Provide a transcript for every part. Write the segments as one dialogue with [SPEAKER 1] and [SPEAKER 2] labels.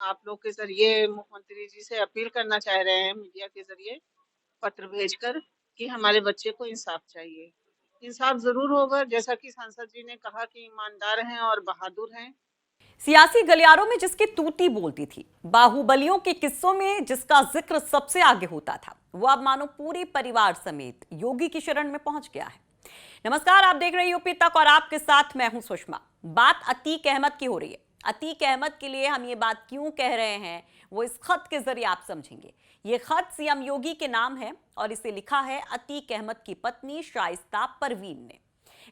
[SPEAKER 1] आप लोग के ज़रिए मुख्यमंत्री जी से अपील करना चाह रहे हैं मीडिया के ज़रिए पत्र भेजकर कि हमारे बच्चे को इंसाफ चाहिए। इंसाफ ज़रूर होगा, जैसा कि सांसद जी ने कहा कि ईमानदार हैं और बहादुर हैं।
[SPEAKER 2] सियासी गलियारों में जिसकी तूती बोलती थी, बाहुबलियों के किस्सों में जिसका जिक्र सबसे आगे होता था, वो अब मानो पूरे परिवार समेत योगी की शरण में पहुंच गया है। नमस्कार, आप देख रहे हैं यूपी तक और आपके साथ मैं हूं सुषमा। बात अतीक अहमद की हो रही है। अतीक अहमद के लिए हम ये बात क्यों कह रहे हैं, वो इस खत के जरिए आप समझेंगे। ये खत सीएम योगी के नाम है और इसे लिखा है अतीक अहमद की पत्नी शाइस्ता परवीन ने।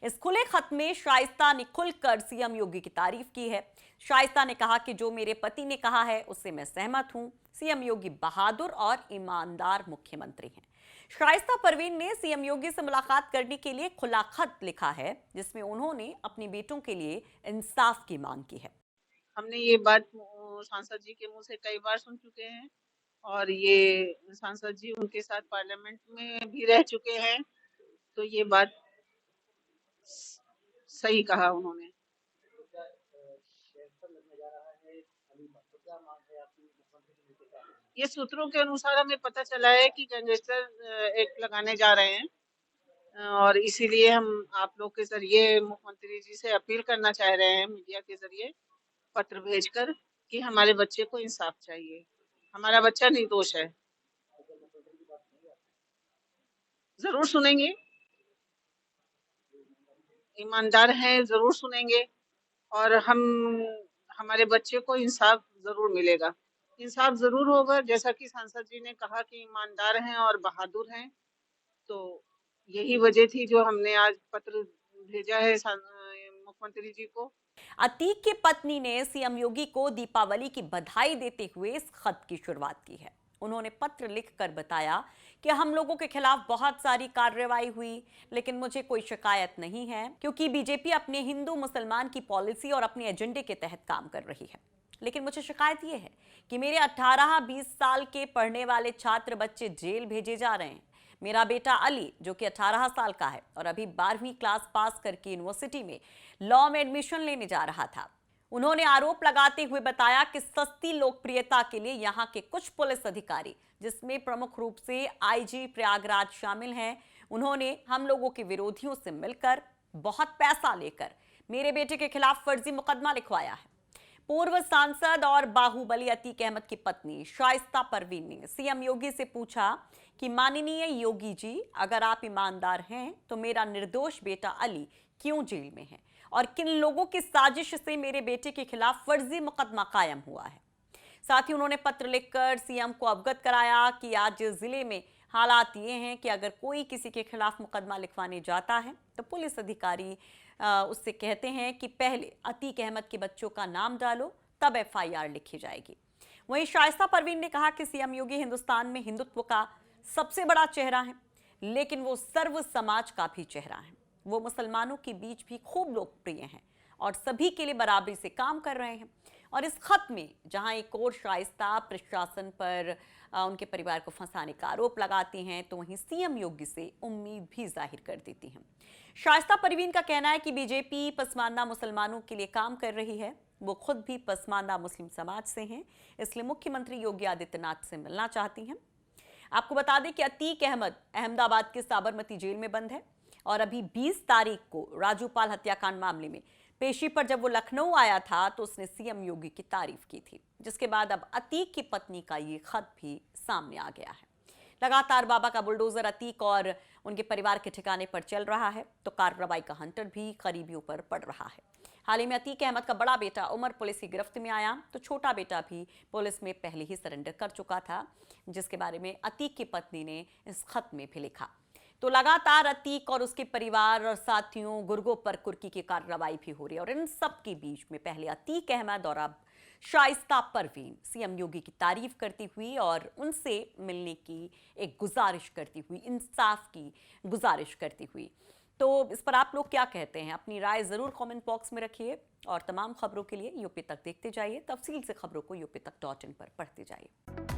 [SPEAKER 2] इस खुले खत में शाइस्ता ने खुलकर सीएम योगी की तारीफ की है। शाइस्ता ने कहा कि जो मेरे पति ने कहा है उससे मैं सहमत हूं। सीएम योगी बहादुर और ईमानदार मुख्यमंत्री हैं। शाइस्ता परवीन ने सीएम योगी से मुलाकात करने के लिए खुला खत लिखा है, जिसमें उन्होंने अपने बेटों के लिए इंसाफ की मांग की है।
[SPEAKER 1] हमने ये बात सांसद जी के मुंह से कई बार सुन चुके हैं और ये सांसद जी उनके साथ पार्लियामेंट में भी रह चुके हैं, तो ये बात सही कहा उन्होंने। ये सूत्रों के अनुसार हमें पता चला है कि गैंगस्टर एक्ट लगाने जा रहे हैं और इसीलिए हम आप लोग के जरिए मुख्यमंत्री जी से अपील करना चाह रहे हैं मीडिया के जरिए पत्र भेजकर कि हमारे बच्चे को इंसाफ चाहिए। हमारा बच्चा निर्दोष है। जरूर सुनेंगे, ईमानदार हैं, जरूर सुनेंगे और हमारे बच्चे को इंसाफ जरूर मिलेगा। इंसाफ जरूर होगा, जैसा कि सांसद जी ने कहा कि ईमानदार हैं और बहादुर हैं, तो यही वजह थी जो हमने आज पत्र भेजा है मुख्यमंत्री जी को।
[SPEAKER 2] अतीक की पत्नी ने सीएम योगी को दीपावली की बधाई देते हुए इस खत की शुरुआत की है। उन्होंने पत्र लिखकर बताया कि हम लोगों के खिलाफ बहुत सारी कार्रवाई हुई, लेकिन मुझे कोई शिकायत नहीं है, क्योंकि बीजेपी अपने हिंदू मुसलमान की पॉलिसी और अपने एजेंडे के तहत काम कर रही है। लेकिन मुझे शिकायत यह है कि मेरे 18-20 साल के पढ़ने वाले छात्र बच्चे जेल भेजे जा रहे हैं। मेरा बेटा अली, जो कि 18 साल का है और अभी 12वीं क्लास पास करके यूनिवर्सिटी में लॉ में एडमिशन लेने जा रहा था। उन्होंने आरोप लगाते हुए बताया कि सस्ती लोकप्रियता के लिए यहां के कुछ पुलिस अधिकारी, जिसमें प्रमुख रूप से आईजी प्रयागराज शामिल हैं, उन्होंने हम लोगों के विरोधियों से मिलकर बहुत पैसा लेकर मेरे बेटे के खिलाफ फर्जी मुकदमा लिखवाया है। पूर्व सांसद और बाहुबली अतीक अहमद की पत्नी शाइस्ता परवीन ने सीएम योगी से पूछा कि माननीय योगी जी, अगर आप ईमानदार हैं तो मेरा निर्दोष बेटा अली क्यों जेल में है और किन लोगों की साजिश से मेरे बेटे के खिलाफ फर्जी मुकदमा कायम हुआ है। साथ ही उन्होंने पत्र लिखकर सीएम को अवगत कराया कि आज जिले में हालात ये हैं कि अगर कोई किसी के खिलाफ मुकदमा लिखवाने जाता है तो पुलिस अधिकारी उससे कहते हैं कि पहले अतीक अहमद के बच्चों का नाम डालो, तब एफआईआर लिखी जाएगी। वहीं शाइस्ता परवीन ने कहा कि सीएम योगी हिंदुस्तान में हिंदुत्व का सबसे बड़ा चेहरा है, लेकिन वो सर्व समाज का भी चेहरा है। वो मुसलमानों के बीच भी खूब लोकप्रिय हैं और सभी के लिए बराबरी से काम कर रहे हैं। और इस खत में जहां एक और शाइस्ता प्रशासन पर उनके परिवार को फंसाने का आरोप लगाती हैं, तो वहीं सीएम योगी से उम्मीद भी जाहिर कर देती हैं। शाइस्ता परवीन का कहना है कि बीजेपी पसमानदा मुसलमानों के लिए काम कर रही है। वो खुद भी पसमानदा मुस्लिम समाज से हैं, इसलिए मुख्यमंत्री योगी आदित्यनाथ से मिलना चाहती हैं। आपको बता दें कि अतीक अहमद अहमदाबाद के साबरमती जेल में बंद है और अभी 20 तारीख को राजूपाल हत्याकांड मामले में पेशी पर जब वो लखनऊ आया था तो उसने सीएम योगी की तारीफ की थी, जिसके बाद अब अतीक की पत्नी का ये खत भी सामने आ गया है। लगातार बाबा का बुलडोजर अतीक और उनके परिवार के ठिकाने पर चल रहा है, तो कार्रवाई का हंटर भी करीबियों पर पड़ रहा है। हाल ही में अतीक अहमद का बड़ा बेटा उमर पुलिस की गिरफ्त में आया, तो छोटा बेटा भी पुलिस में पहले ही सरेंडर कर चुका था, जिसके बारे में अतीक की पत्नी ने इस खत में भी लिखा। तो लगातार अतीक और उसके परिवार और साथियों गुर्गों पर कुर्की की कार्रवाई भी हो रही है और इन सब के बीच में पहले अतीक अहमद और अब शाइस्ता परवीन सीएम योगी की तारीफ करती हुई और उनसे मिलने की एक गुजारिश करती हुई, इंसाफ की गुजारिश करती हुई। तो इस पर आप लोग क्या कहते हैं? अपनी राय जरूर कमेंट बॉक्स में रखिए और तमाम खबरों के लिए यूपी तक देखते जाइए। तफसील से खबरों को यूपी तक.in पर पढ़ते जाइए।